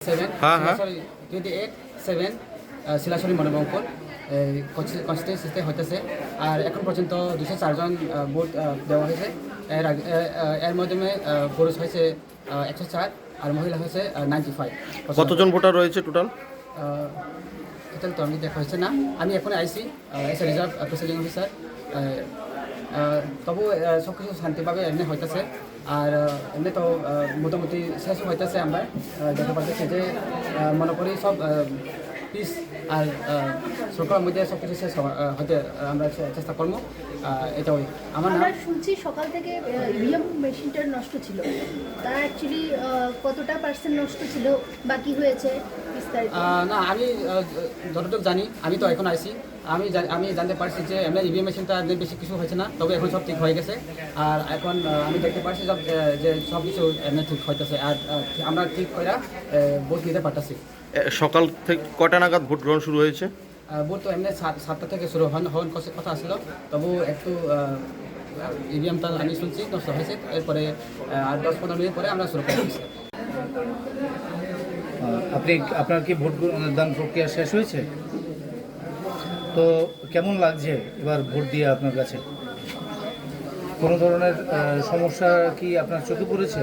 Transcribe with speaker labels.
Speaker 1: Sorry 28-7 শিলাসরি মনোবঙ্কর কনস্টিটিউয়েন্সিতে হইতেছে। আর এখন পর্যন্ত 204 জন ভোট দেওয়া হয়েছে। এর মাধ্যমে পুরুষ হয়েছে 104 আর মহিলা হয়েছে 95।
Speaker 2: কতজন ভোটার রয়েছে টোটাল?
Speaker 1: টোটাল তো আমি দেখা হয়েছে না, আমি এখন আইসি এস রিজার্ভ প্রিসাইডিং অফিসার। তবু সব কিছু শান্তিভাবে এমনি হইতেছে। আর এমনি তো মোটামুটি শেষ হইতেছে। আমরা দেখা পাচ্ছি যে মনে করি সব পিস আর সরকারের মধ্যে সব কিছু শেষ হতে আমরা চেষ্টা করবো। এটাই আমার নাম।
Speaker 3: শুনছি সকাল থেকে ইভিএম মেশিনটা নষ্ট ছিল, তা অ্যাকচুয়ালি কতটা পার্সেন্ট নষ্ট ছিল, বাকি হয়েছে বিস্তারিত?
Speaker 1: না, আমি যতটুকু জানি, আমি তো এখন আইসি, আমি জানতে পারছি যে এমনি ইভিএম মেশিনটা বেশি কিছু হয়েছে না, তবে এখন সব ঠিক হয়ে গেছে। আর এখন আমি দেখতে পাচ্ছি যে সব কিছু এমনি ঠিক হইতেছে। আর আমরা ঠিক করে ভোট দিতে পারতেছি।
Speaker 2: সকাল থেকে কটা নাগাদ ভোট গ্রহণ শুরু হয়েছে?
Speaker 1: ভোট তো এমনি 7টা থেকে শুরু হওয়ার কথা আসলো, তবু একটু ইভিএমটা আমি শুনছি নষ্ট হয়েছে। এরপরে আর 10-15 মিনিট পরে আমরা শুরু করেছি।
Speaker 4: আপনার কি ভোট দান প্রক্রিয়া শেষ হয়েছে? তো কেমন লাগছে এবার ভোট দিয়ে আপনার কাছে? কোনো ধরনের সমস্যা কি আপনার চোখে পড়েছে?